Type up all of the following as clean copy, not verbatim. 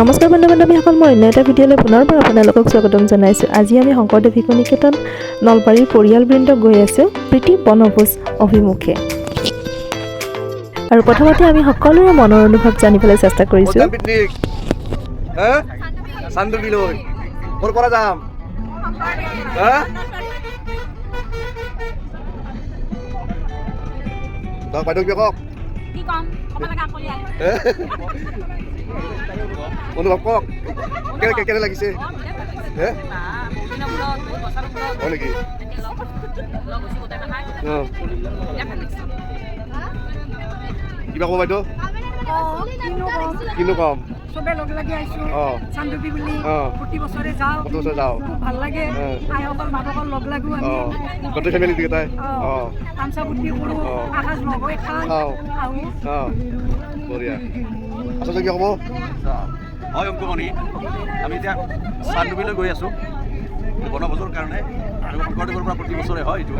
নমস্কাৰ বন্ধু বান্ধৱীসকল, মই অন্য এটা ভিডিঅ'লৈ পুনৰবাৰ আপোনালোকক স্বাগতম জনাইছোঁ। আজি আমি শংকৰদেৱ শিশু নিকেতন নলবাৰীৰ পৰিয়ালবৃন্দ গৈ আছোঁ প্ৰীতি বনভোজ অভিমুখে। আৰু প্ৰথমতে আমি সকলোৰে মনৰ অনুভৱ জানিবলৈ চেষ্টা কৰিছোঁ। অনুভৱ কওক, কেনে লাগিছে? নেকি কিবা ক'ব বাইদেউ? কিনো কম, চবে লগ লাগি আহিছো চান্দুবি বুলি প্ৰতি বছৰে যাওঁ, খুব ভাল লাগে। আইসকল মাকসকল লগ লাগো আমি গোটেই ফেমিলি কেইটাই তামচা বুদ্ধি কৰোঁ, আকাশ লগ হৈ খাওঁ আহোঁ। বঢ়িয়া। আচলতে কি ক'ব? হয় অংকুমণি, আমি এতিয়া চান্দুবিলৈ গৈ আছোঁ বনভোজৰ কাৰণে। আৰু শংকৰদেৱৰ পৰা প্ৰতি বছৰে হয় এইটো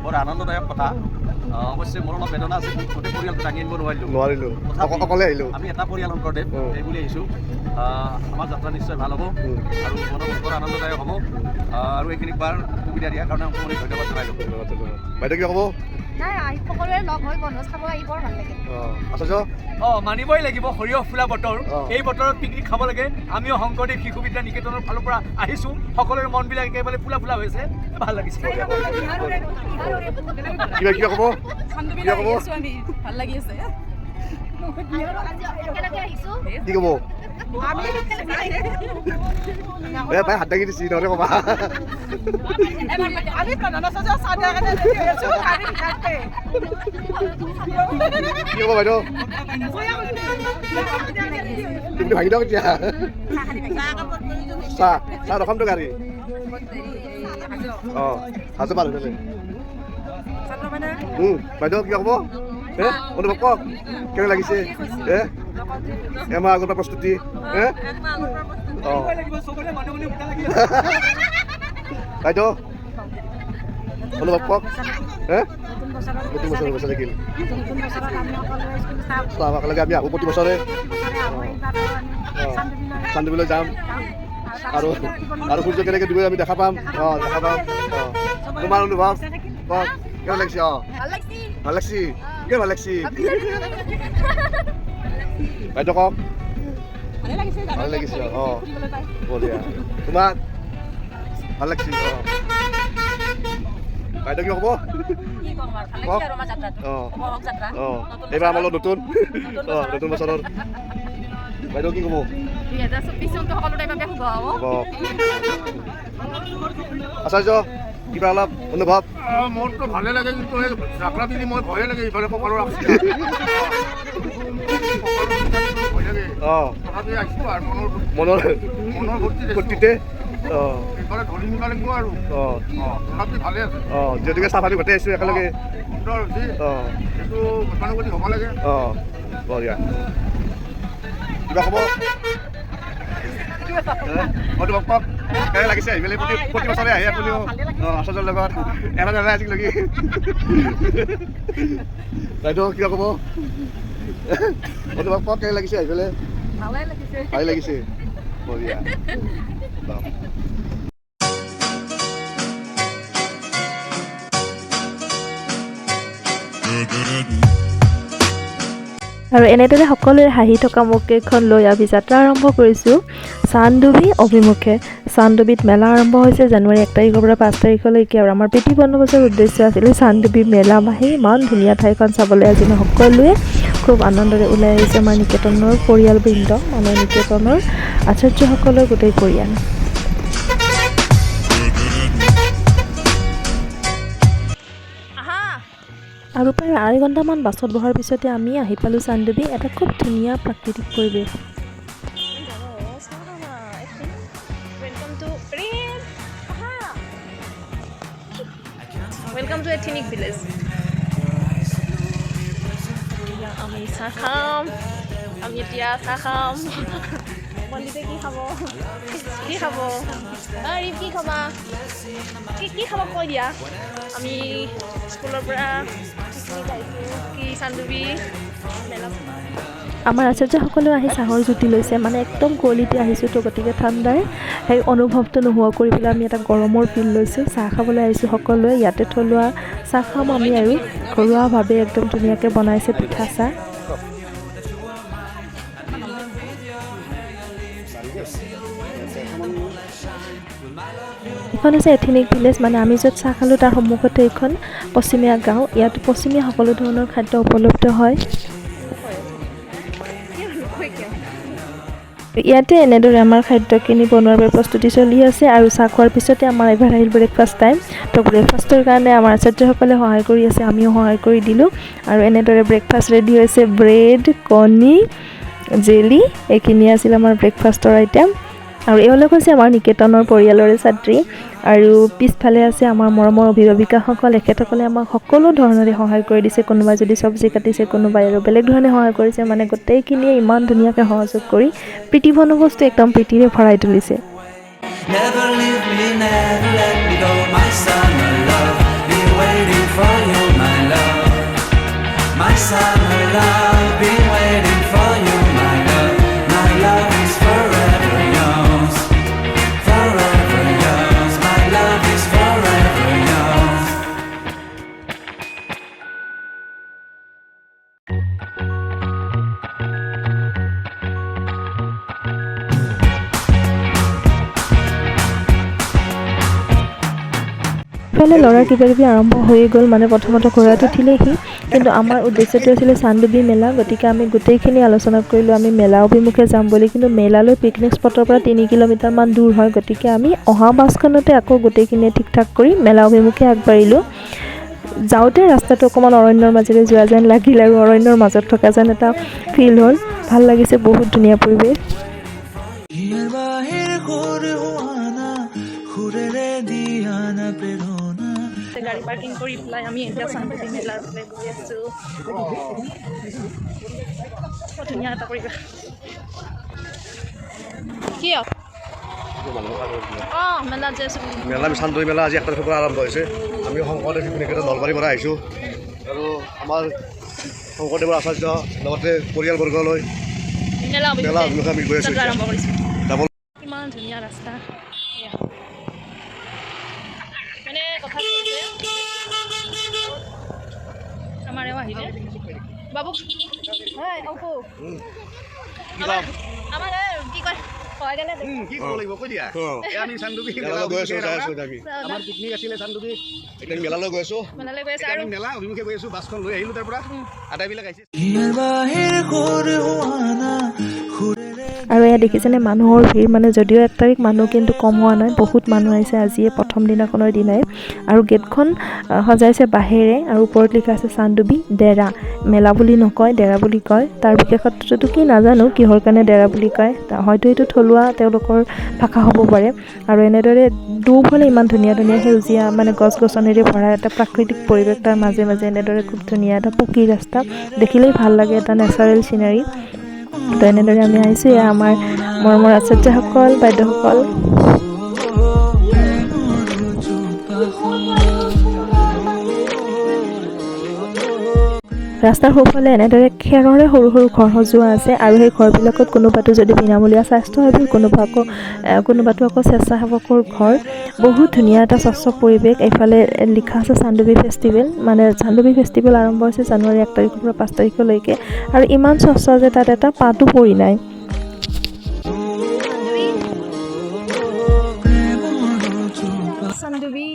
বৰ আনন্দদায়ক কথা। অৱশ্যে মোৰ অলপ বেদনা আছে, গোটেই পৰিয়ালটো দাঙি আনিব নোৱাৰিলোঁ। অকলে আহিলোঁ। আমি এটা পৰিয়াল শংকৰদেৱ এই বুলি আহিছোঁ। আমাৰ যাত্ৰা নিশ্চয় ভাল হ'ব আৰু বনভোজ বৰ আনন্দদায়ক হ'ব। আৰু এইখিনিক বাৰ সুবিধা দিয়াৰ কাৰণে অংকুমণিক ধন্যবাদ জনাইছোঁ। বাইদেউ কি ক'ব? সকলোৰে লগ হৈ বনভোজ খাব আহি বৰ ভাল লাগে। মানিবই লাগিব, সৰিয়হ ফুলা বতৰ, এই বতৰত পিকনিক খাব লাগে। আমিও শংকৰদেৱ শিশু বিদ্যা নিকেতনৰ ফালৰ পৰা আহিছোঁ, সকলোৰে মনবিলাক একেবাৰে ফুলা ফুলা হৈছে, ভাল লাগিছে। কিবা ক'ব? ভাল লাগি আছে। কি ক'ব? ভাই হাত দাঙি দিছি নহ'লে ক'বা। কি ক'ব বাইদেউ? তুমি ভাঙি দিয়ক এতিয়া। চাহ ৰখামতো গাড়ী। হাজো পাৰ হৈ গ'লে। বাইদেউ কি ক'ব? অনুভৱ কওক, কেনে লাগিছে? এমাহ আগৰ পৰা প্ৰস্তুতি। বাইদেউ অনুভৱ কওক। প্ৰতি বছৰে বছৰে থাকিল একেলগে আমি আহোঁ প্ৰতি বছৰে। চান্দুবিলৈ যাম আৰু সূৰ্য কেনেকৈ দিব আমি দেখা পাম। তোমাৰ অনুভৱ কওক, কেনে লাগিছে? ভাল লাগছি, কিয় ভাল লাগছি? বাইদেউ কওক। ভাল লাগিছে। বঢ়িয়া। তোমাক ভাল লাগছি? বাইদেউ কি ক'ব? এইবাৰ আমাৰ নতুন বছৰৰ। বাইদেউ কি ক'ব? আচাৰ্য কিবা অলপ অনুভৱ? মোৰতো ভালে লাগে, কিন্তু এই যাত্ৰা দিদি মই ভয়ে লাগে, ইফালে কপালৰ ৰাখছি তথাপি আহিছোঁ আৰু মনৰ ফূৰ্তিতে ইফালে ধৰি নিব লাগিব আৰু তথাপি ভালে আছে। যিহেতুকে চাহ পানী গোটেই আহিছোঁ একেলগে, সুন্দৰ হৈছে। এইটো গতানুগতিক হ'ব লাগে। বঢ়িয়া। কিবা ক'ব? অনুভৱ কওক, কেনে লাগিছে আহি পেলাই? প্ৰতি বছৰে আহে আপুনিও আচাৰ্যৰ লগত এৰা নেৰা আজিলৈকে। বাইদেউ কিবা ক'ব? অনুভৱ কওক, কেনে লাগিছে আহি পেলাই? ভালে লাগিছে। বঢ়িয়া। আৰু এনেদৰে সকলোৰে হাঁহি থকা মুখকেইখন লৈ আমি যাত্ৰা আৰম্ভ কৰিছোঁ চান্দুবি অভিমুখে। চান্দুবিত মেলা আৰম্ভ হৈছে জানুৱাৰী 1 তাৰিখৰ পৰা 5 তাৰিখলৈকে। আৰু আমাৰ প্ৰীতি বনভোজৰ উদ্দেশ্য আছিলে চান্দুবি মেলা মাহি ইমান ধুনীয়া ঠাইখন চাবলৈ। আজি আমি সকলোৱে খুব আনন্দৰে ওলাই আহিছে আমাৰ নিকেতনৰ পৰিয়ালবৃন্দ, মানে নিকেতনৰ আচাৰ্যসকলৰ গোটেই পৰিয়াল। আৰু প্ৰায় 2.5 ঘণ্টামান বাছত বহাৰ পিছতে আমি আহি পালোঁ চান্দুবি, এটা খুব ধুনীয়া প্ৰাকৃতিক পৰিৱেশ। Welcome to Ethnic Village. আমি চাহ খাম, আমি এতিয়া চাহ খাম। বন্দিতে কি খাব? ৰিফ কি খাবা? কি খাব কৈ দিয়া। আমি স্কুলৰ পৰা পিকনিক আহিছোঁ কি চান্দুবি মেলা আমাৰ আচাৰ্যসকলেও আহি চাহৰ জুতি লৈছে, মানে একদম কুঁৱলীতে আহিছোঁ তো, গতিকে ঠাণ্ডাৰ সেই অনুভৱটো নোহোৱা কৰি পেলাই আমি এটা গৰমৰ ফিল লৈছোঁ। চাহ খাবলৈ আহিছোঁ সকলোৱে, ইয়াতে থলুৱা চাহ খাম আমি আৰু ঘৰুৱাভাৱে একদম ধুনীয়াকৈ বনাইছে পিঠা চাহ। এইখন হৈছে এথেনিক ভিলেজ, মানে আমি য'ত চাহ খালোঁ তাৰ সন্মুখতে এইখন পশ্চিমীয়া গাঁও। ইয়াত পশ্চিমীয়া সকলো ধৰণৰ খাদ্য উপলব্ধ হয়। ইয়াতে এনেদৰে আমাৰ খাদ্যখিনি বনোৱাৰ বাবে প্ৰস্তুতি চলি আছে আৰু চাহ খোৱাৰ পিছতে আমাৰ এবাৰ আহিল ব্ৰেকফাষ্ট টাইম। তো ব্ৰেকফাষ্টৰ কাৰণে আমাৰ আচাৰ্যসকলে সহায় কৰি আছে, আমিও সহায় কৰি দিলোঁ আৰু এনেদৰে ব্ৰেকফাষ্ট ৰেডি হৈছে। ব্ৰেড, কণী, জেলি, এইখিনি আছিল আমাৰ ব্ৰেকফাষ্টৰ আইটেম। আৰু এওঁলোক হৈছে আমাৰ নিকেতনৰ পৰিয়ালৰে ছাত্ৰী আৰু পিছফালে আছে আমাৰ মৰমৰ অভিভাৱিকাসকল। এখেতসকলে আমাক সকলো ধৰণৰে সহায় কৰি দিছে, কোনোবাই যদি চব্জি কাটিছে, কোনোবাই আৰু বেলেগ ধৰণে সহায় কৰিছে, মানে গোটেইখিনিয়ে ইমান ধুনীয়াকৈ সহযোগ কৰি প্ৰীতি বন্দোবস্ত একদম প্ৰীতিৰে ভৰাই তুলিছে। Never leave me, never let me go, my summer love. Be waiting for you, my love. My summer love, be waiting for you, my love. My love is forever yours, forever yours. My love is forever yours. ইফালে ল'ৰাৰ কিবাকিবি আৰম্ভ হৈয়ে গ'ল, মানে প্ৰথমতে ঘোঁৰাত উঠিলেহি, কিন্তু আমাৰ উদ্দেশ্যটো আছিলে চানডুবি মেলা। গতিকে আমি গোটেইখিনি আলোচনা কৰিলোঁ আমি মেলা অভিমুখে যাম বুলি, কিন্তু মেলালৈ পিকনিক স্পটৰ পৰা 3 কিলোমিটাৰমান দূৰ হয়। গতিকে আমি অহা বাছখনতে আকৌ গোটেইখিনিয়ে ঠিক ঠাক কৰি মেলা অভিমুখে আগবাঢ়িলোঁ। যাওঁতে ৰাস্তাটো অকণমান অৰণ্যৰ মাজেৰে যোৱা যেন লাগিল আৰু অৰণ্যৰ মাজত থকা যেন এটা ফিল হ'ল। ভাল লাগিছে, বহুত ধুনীয়া পৰিৱেশ। গাড়ী পাৰ্কিং কৰি পেলাই আমি এতিয়া চানডুবি মেলাৰ ফালে গৈ আছোঁ। বৰ ধুনীয়া এটা পৰিৱেশ। কিয় মেলাত যে আছোঁ মেলা চানডুবি মেলা আজি 1 তাৰিখৰ পৰা আৰম্ভ হৈছে। আমি শংকৰদেৱ শিশু নিকেতন নলবাৰীৰ পৰা আহিছোঁ আৰু আমাৰ শংকৰদেৱৰ আচাৰ্য লগতে পৰিয়ালবৰ্গলৈ মেলা অভিমুখে আমি গৈ আছোঁ। আৰম্ভ কৰিছোঁ। ডাবল কিমান ধুনীয়া ৰাস্তা। মানে কথা কৈছে আমাৰ এওঁ আহিলে বাবু, হয় অপু, আমাৰ কি কয় কি কৰিব লাগিব কৈ দিয়া। আমি চানডুবি মেলালৈ গৈ আছোঁ, যাই আছোঁ আমি। আমাৰ পিকনিক আছিলে চানডুবি, এতিয়া মেলালৈ গৈ আছোঁ। মেলালৈ গৈ আছে আৰু আমি মেলা অভিমুখে গৈ আছোঁ। বাছখন লৈ আহিলোঁ, তাৰ পৰা আটাইবিলাক আহিছে। আৰু এয়া দেখিছেনে মানুহৰ ভিৰ, মানে যদিও 1 তাৰিখ মানুহ কিন্তু কম হোৱা নাই, বহুত মানুহ আহিছে আজিয়ে প্ৰথম দিনাখনৰ দিনাই। আৰু গেটখন সজাইছে বাঁহেৰে আৰু ওপৰত লিখা আছে চানডুবি ডেৰা। মেলা বুলি নকয়, ডেৰা বুলি কয়। তাৰ বিশেষত্বটো কি নাজানো, কিহৰ কাৰণে ডেৰা বুলি কয়, হয়তো এইটো থলুৱা তেওঁলোকৰ ভাষা হ'ব পাৰে। আৰু এনেদৰে দুফালে ইমান ধুনীয়া ধুনীয়া সেউজীয়া, মানে গছ গছনিৰে ভৰা এটা প্ৰাকৃতিক পৰিৱেশ, তাৰ মাজে মাজে এনেদৰে খুব ধুনীয়া এটা পকী ৰাস্তা, দেখিলেই ভাল লাগে, এটা নেচাৰেল চিনাৰী। তো এনেদৰে আমি আহিছোঁ, এয়া আমাৰ মৰমৰ আচাৰ্যসকল, বাইদেউসকল। ৰাস্তাৰ সোঁফালে এনেদৰে খেৰৰে সৰু সৰু ঘৰ সজোৱা আছে আৰু সেই ঘৰবিলাকত কোনোবাটো যদি বিনামূলীয়া স্বাস্থ্যসেৱী, কোনোবাটো আকৌ স্বেচ্ছাসেৱকৰ ঘৰ। বহুত ধুনীয়া এটা স্বচ্ছ পৰিৱেশ। এইফালে লিখা আছে চানডুবি ফেষ্টিভেল, মানে চানডুবি ফেষ্টিভেল আৰম্ভ হৈছে জানুৱাৰী 1 তাৰিখৰ পৰা 5 তাৰিখলৈকে আৰু ইমান স্বচ্ছ যে তাত এটা পাতো পৰি নাই। চানডুবি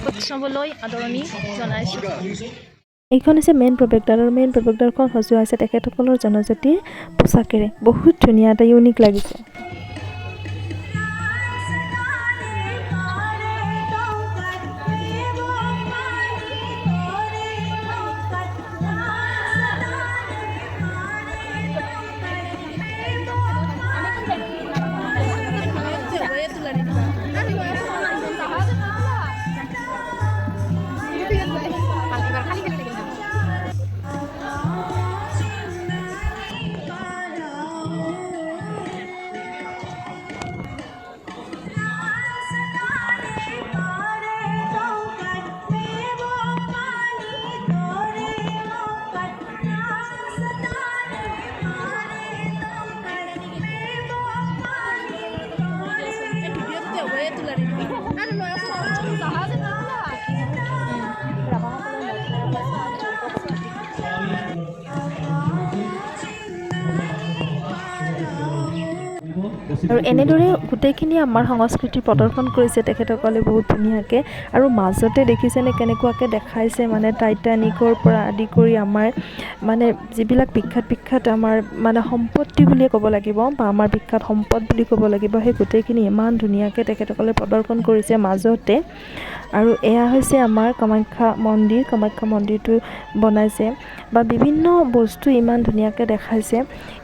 উৎসৱলৈ আদৰণি জনাইছোঁ। এইখন হৈছে মেইন প্ৰৱেশদ্বাৰ আৰু মেইন প্ৰৱেশদ্বাৰখন সজোৱা হৈছে তেখেতসকলৰ জনজাতিৰ পোচাকেৰে। বহুত ধুনীয়া এটা ইউনিক লাগিছে। আৰু এনেদৰে গোটেইখিনি আমাৰ সংস্কৃতিৰ প্ৰদৰ্শন কৰিছে তেখেতসকলে বহুত ধুনীয়াকৈ আৰু মাজতে দেখিছেনে কেনেকুৱাকৈ দেখাইছে মানে টাইটানিকৰ পৰা আদি কৰি আমাৰ মানে যিবিলাক বিখ্যাত আমাৰ মানে সম্পত্তি বুলিয়ে ক'ব লাগিব বা আমাৰ বিখ্যাত সম্পদ বুলি ক'ব লাগিব সেই গোটেইখিনি ইমান ধুনীয়াকৈ তেখেতসকলে প্ৰদৰ্শন কৰিছে মাজতে। আৰু এয়া হৈছে আমাৰ কামাখ্যা মন্দিৰটো বনাইছে বা বিভিন্ন বস্তু ইমান ধুনীয়াকৈ দেখাইছে,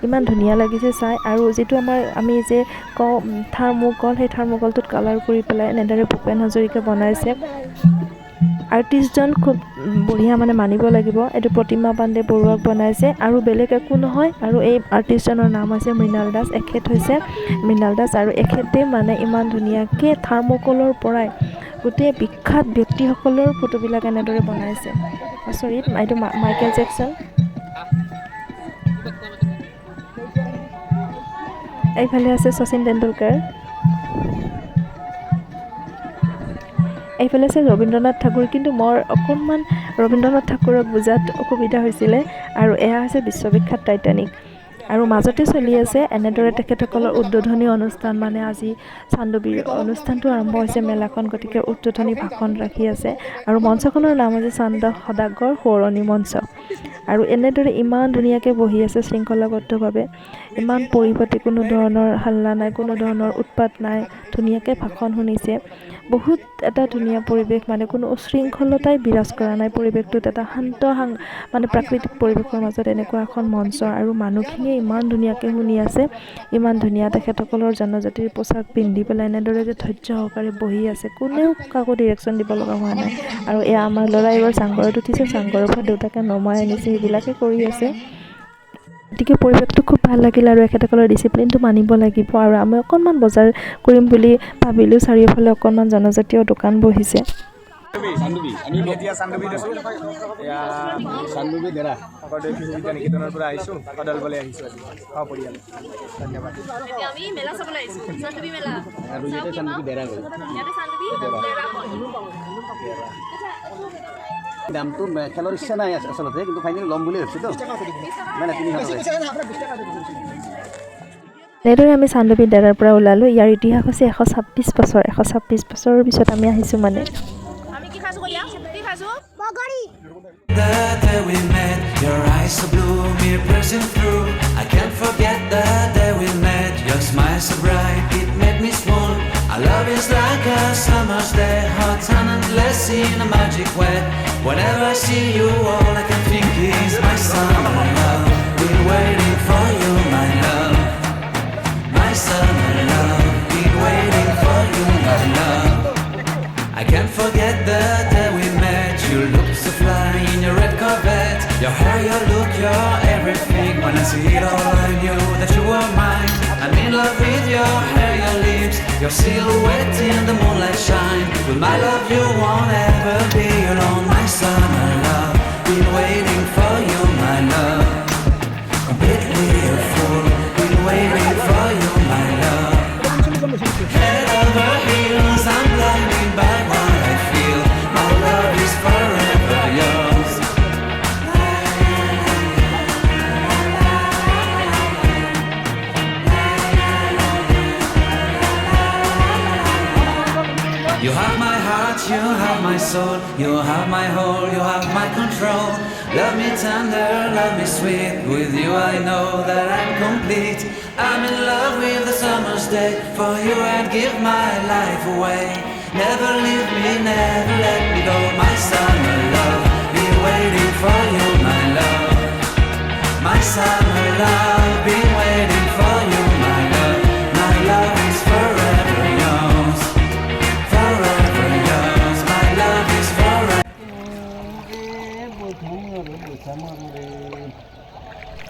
ইমান ধুনীয়া লাগিছে চাই। আৰু যিটো আমি যে কওঁ থাৰ্মোকল, সেই থাৰ্মোকলটোত কালাৰ কৰি পেলাই এনেদৰে ভূপেন হাজৰিকা বনাইছে। আৰ্টিষ্টজন খুব বঢ়িয়া মানে মানিব লাগিব, এইটো প্ৰতিমা পাণ্ডে বৰুৱাক বনাইছে আৰু বেলেগ একো নহয়। আৰু এই আৰ্টিষ্টজনৰ নাম হৈছে মৃণাল দাস, এখেত হৈছে মৃণাল দাস। আৰু এখেতে মানে ইমান ধুনীয়াকৈ থাৰ্মোকলৰ পৰাই গোটেই বিখ্যাত ব্যক্তিসকলৰ ফটোবিলাক এনেদৰে বনাইছে। আচৰিত, এইটো মাইকেল জেকচন। এইফালে আছে শচীন তেণ্ডুলকাৰ, এইফালে আছে ৰবীন্দ্ৰনাথ ঠাকুৰ। কিন্তু মোৰ অকণমান ৰবীন্দ্ৰনাথ ঠাকুৰক বুজাত অসুবিধা হৈছিলে। আৰু এয়া হৈছে বিশ্ববিখ্যাত টাইটানিক। আৰু মাজতে চলি আছে এনেদৰে তেখেতসকলৰ উদ্বোধনী অনুষ্ঠান, মানে আজি চানডুবিৰ অনুষ্ঠানটো আৰম্ভ হৈছে মেলাখন, গতিকে উদ্বোধনী ভাষণ ৰাখি আছে। আৰু মঞ্চখনৰ নাম হৈছে চান্দ সদাগৰ সোঁৱৰণি মঞ্চ। আৰু এনেদৰে ইমান ধুনীয়াকৈ বহি আছে শৃংখলাবদ্ধভাৱে, ইমান পৰিপাটি, কোনো ধৰণৰ হাল্লা নাই, কোনো ধৰণৰ উৎপাত নাই, ধুনীয়াকৈ ভাষণ শুনিছে। বহুত এটা ধুনীয়া পৰিৱেশ, মানে কোনো উশৃংখলতাই বিৰাজ কৰা নাই পৰিৱেশটোত, এটা শান্ত মানে প্ৰাকৃতিক পৰিৱেশৰ মাজত এনেকুৱা এখন মঞ্চ। আৰু মানুহখিনিয়ে ইমান ধুনীয়াকৈ শুনি আছে, ইমান ধুনীয়া তেখেতসকলৰ জনজাতিৰ পোচাক পিন্ধি পেলাই এনেদৰে যে ধৈৰ্য সহকাৰে বহি আছে, কোনেও কাকো ডিৰেকশ্যন দিব লগা হোৱা নাই। আৰু এয়া আমাৰ ল'ৰা এইবাৰ চাংঘৰত উঠিছে, চাংঘৰৰ পৰা দেউতাকে নমাই আনিছে, সেইবিলাকে কৰি আছে। গতিকে পৰিৱেশটো খুব ভাল লাগিল আৰু এখেতসকলৰ ডিচিপ্লিনটো মানিব লাগিব। আৰু আমি অকণমান বজাৰ কৰিম বুলি ভাবিলোঁ, চাৰিওফালে অকণমান জনজাতীয় দোকান বহিছে। আমি এতিয়া চান্দুবিত আছোঁ, এয়া চান্দুবি দেৰা শংকৰদেৱ শিশু বিদ্যা নিকেতনৰ পৰা আহিছোঁ, সদলবলৈ আহিছোঁ আজি সপৰিয়াল। ধন্যবাদ। এতিয়া আমি মেলা চাবলৈ আহিছোঁ, চান্দুবি মেলা। আৰু ইয়াতে চান্দুবি দেৰা গ'ল। ইয়াতে চান্দুবি দেৰা হয়। দামটো খেলৰ ইচ্ছা নাই আচলতে, কিন্তু ফাইনেলি ল'ম বুলি ভাবিছোঁ তো, মানে 300 টকা। এনেদৰে আমি চান্দুবি ডেৰাৰ পৰা ওলালোঁ। ইয়াৰ ইতিহাস হৈছে 126 বছৰ। 126 বছৰৰ পিছত আমি আহিছোঁ মানে। আমি কি খাইছোঁ কলিয়া? কি খাইছোঁ? বগৰী। The day we met, your eyes so blue, me piercing through. I can't forget the day we met. Your smile so bright, it made me swoon. Our love is like a summer's day, hot and endless in a magic way. Whenever I see you, all I can think is my summer love. Been waiting for you, my love. My summer love. Been waiting for you, my love. I can't forget the day we met. You look so fly in your red Corvette. Your hair, your look, your everything. When I see it all, I knew that you were mine. I'm in love with your hair, your lips, your silhouette in the moonlight shine. With my love, you won't ever be alone. My summer love, been waiting for you, my love. Completely a fool, been waiting for you, my love. Head over heels, I'm blinded by what I feel. My love is forever yours. You have my heart, you have my soul, you have my whole, you have my control. Love me tender, love me sweet. With you I know that I'm complete. I'm in love with the summer's day. For you I'd give my life away. Never leave me, never let me go. My summer love, be waiting for you, my love. My summer love, be waiting for you, my love. My love is forever yours. Forever yours, my love is forever.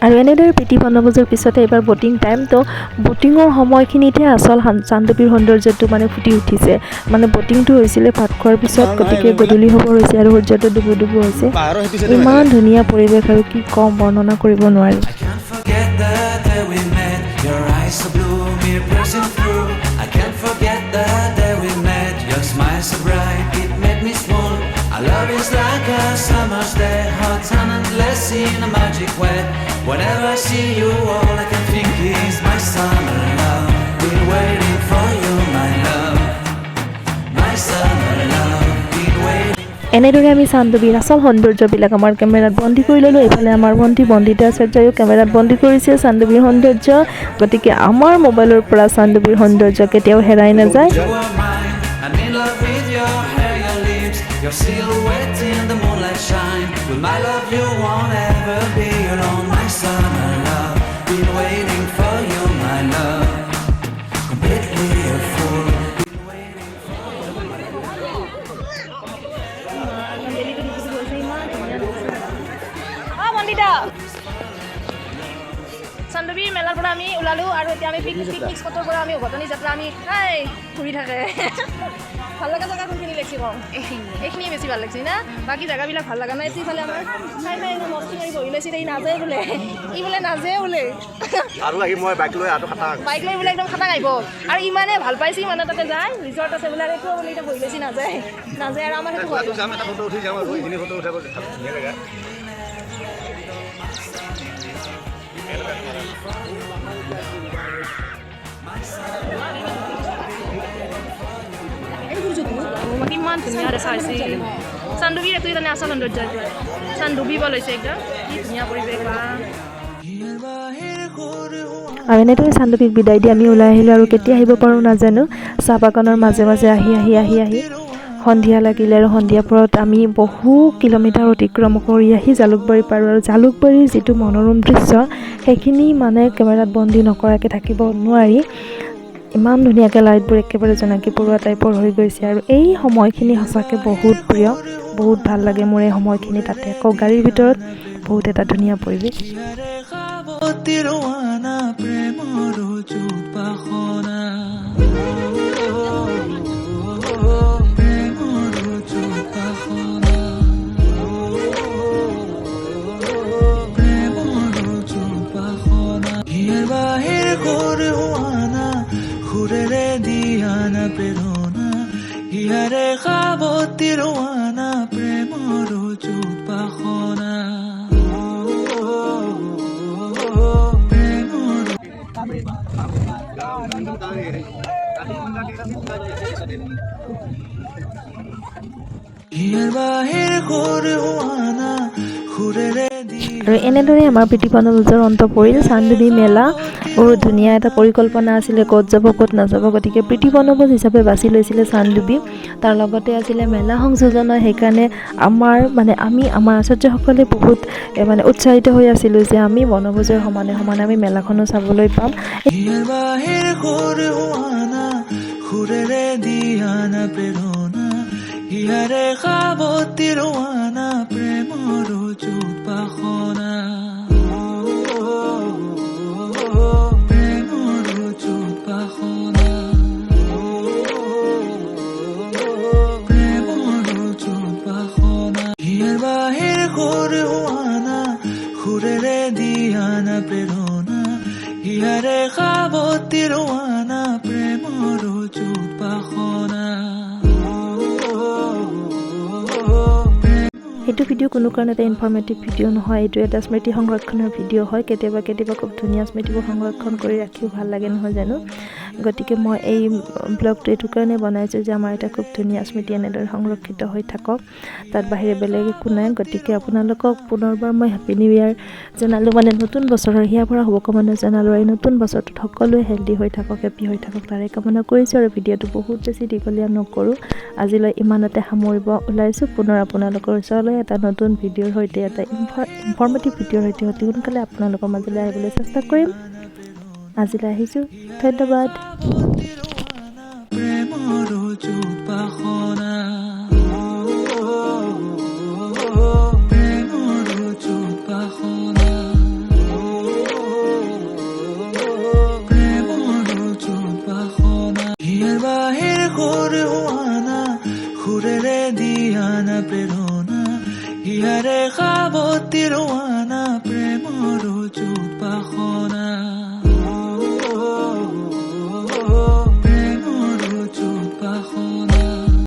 আৰু এনেদৰে প্ৰীতি বনভোজৰ পিছতে এইবাৰ boating time. তো ব'টিঙৰ সময়খিনিতহে আচল চান্দুবিৰ সৌন্দৰ্যটো মানে ফুটি উঠিছে। মানে ব'টিংটো হৈছিলে ভাত খোৱাৰ পিছত, গতিকে গধূলি হ'ব হৈছে আৰু সূৰ্যটো ডুবু হৈছে। ইমান ধুনীয়া পৰিৱেশ আৰু কি ক'ম, বৰ্ণনা কৰিব নোৱাৰি। I can't forget the day we met. Your eyes so blue, me piercing through. I can't forget the day we met. Your smile so bright, it made me swoon. Our love is like a summer's day, hot and endless in a magic way. Whenever I see you, all I can think is my summer love. এনেদৰে আমি চানডুবিৰ আচল সৌন্দৰ্যবিলাক আমাৰ কেমেৰাত বন্দী কৰি ল'লোঁ। এইফালে আমাৰ ভণ্টি বন্দিতা আচাৰ্যও কেমেৰাত বন্দী কৰিছে চানডুবিৰ সৌন্দৰ্য। গতিকে আমাৰ মোবাইলৰ পৰা চানডুবিৰ সৌন্দৰ্য কেতিয়াও হেৰাই নাযায়। You are mine. I'm in love with your hair, your lips, your silhouette in the moonlight shine. With my love you won't ever be alone. My summer love, been waiting for you, my love. Completely a fool. Bandita চানডুবিৰ মেলাৰ পৰা আমি ওলালোঁ আৰু এতিয়া আমি picnic স্পটৰ পৰা আমি উভতনি যাত্ৰা আমি ঘূৰি থাকে। ভাল লগা জেগা কোনখিনি লাগিছে কওঁ? এইখিনিয়ে বেছি ভাল লাগিছে না? বাকী জেগাবিলাক ভাল লগা নাই। এইফালে আমাৰ চাই মস্তি মাৰি বহি লৈছে, ই নাযায় বোলে, ই বোলে নাযায় বোলে। আৰু আহি মই বাইক লৈ আৰু খাটাং বাইক লৈ বোলে একদম খাটাং আহিব আৰু ইমানে ভাল পাইছে, ইমানে তাতে যায় ৰিজৰ্ট আছে বোলে, আৰু এইটো বোলে এতিয়া বহি লৈছে নাযায় আৰু আমাৰ সেইটো ভাল যাম, এটা ফটো উঠি যাম আৰু এইখিনি ফটো উঠাব ধুনীয়া জেগা। কিমান ধুনীয়া দেখা হৈছে চানডুবিৰ এইটো জানে আচল সৌন্দৰ্য। এইটো চানডুবিব লৈছে একদম কি ধুনীয়া পৰিৱেশ বা। আৰু এনেদৰে চানডুবিক বিদায় দি আমি ওলাই আহিলোঁ আৰু কেতিয়া আহিব পাৰোঁ নাজানো। চাহ বাগানৰ মাজে মাজে আহি সন্ধিয়া লাগিলে আৰু সন্ধিয়া পৰত আমি বহু কিলোমিটাৰ অতিক্ৰম কৰি আহি জালুকবাৰী পাৰোঁ। আৰু জালুকবাৰীৰ যিটো মনোৰম দৃশ্য সেইখিনি মানে কেমেৰাত বন্দী নকৰাকৈ থাকিব নোৱাৰি। ইমান ধুনীয়াকৈ লাইটবোৰ একেবাৰে জোনাকী পৰুৱা টাইপৰ হৈ গৈছে আৰু এই সময়খিনি সঁচাকৈ বহুত প্ৰিয়, বহুত ভাল লাগে মোৰ এই সময়খিনি। তাতে আকৌ গাড়ীৰ ভিতৰত বহুত এটা ধুনীয়া পৰিৱেশ। হিয়াৰে খাবতি ৰৱানা প্ৰেমৰ উপাসনা। হিয়াৰ বাহিৰ সুৰ হোৱানা সুৰেৰে আৰু এনেদৰে আমাৰ প্ৰীতি বনভোজৰ অন্ত পৰিল। চানডুবি মেলা বহুত ধুনীয়া এটা পৰিকল্পনা আছিলে, ক'ত যাব ক'ত নাযাব, গতিকে প্ৰীতি বনভোজ হিচাপে বাছি লৈছিলে চানডুবি। তাৰ লগতে আছিলে মেলা সংযোজন, সেইকাৰণে আমি আমাৰ আচাৰ্যসকলে বহুত উৎসাহিত হৈ আছিলোঁ যে আমি বনভোজৰ সমানে সমানে আমি মেলাখনো চাবলৈ পাম। হিয়াৰে খাবতি ৰৱানা প্ৰেমৰ উপাসনা। প্ৰেমৰ উপাসনা। প্ৰেমৰ উপাসনা। হিয়াৰ বাহিৰ সুৰ হোৱানা সুৰেৰে দিয়ানা প্ৰেৰণা। হিয়াৰে খাবতি ৰৱানা প্ৰেমৰ উপাসনা। এইটো ভিডিঅ' কোনো কাৰণতে ইনফৰ্মেটিভ ভিডিঅ' নহয়, এইটো এটা স্মৃতি সংৰক্ষণৰ ভিডিঅ' হয়। কেতিয়াবা খুব ধুনীয়া স্মৃতিবোৰ সংৰক্ষণ কৰি ৰাখিও ভাল লাগে নহয় জানো। গতিকে মই এই ব্লগটো এইটো কাৰণে বনাইছোঁ যে আমাৰ এটা খুব ধুনীয়া স্মৃতি এনেদৰে সংৰক্ষিত হৈ থাকক, তাত বাহিৰে বেলেগ একো নাই। গতিকে আপোনালোকক পুনৰবাৰ মই হেপী নিউ ইয়াৰ জনালোঁ, নতুন বছৰৰ হিয়া ভৰা শুভকামনা জনালোঁ। এই নতুন বছৰটোত সকলোৱে হেল্ডি হৈ থাকক, হেপী হৈ থাকক তাৰে কামনা কৰিছোঁ। আৰু ভিডিঅ'টো বহুত বেছি দীঘলীয়া নকৰোঁ, আজিলৈ ইমানতে সামৰিব ওলাইছোঁ। পুনৰ আপোনালোকৰ ওচৰলৈ এটা নতুন ভিডিঅ'ৰ সৈতে, এটা ইনফৰ্মেটিভ ভিডিঅ'ৰ সৈতে অতি সোনকালে আপোনালোকৰ মাজলৈ আহিবলৈ চেষ্টা কৰিম। আজিলৈ আহিছোঁ, ধন্যবাদ। প্ৰেমৰ উপাসনা। প্ৰেমৰ উপাসনা। প্ৰেমৰ উপাসনা। হিয়াৰ বাহিৰ সুৰ হোৱানা সুৰেৰে দিয়ানা প্ৰেৰণা। হিয়াৰে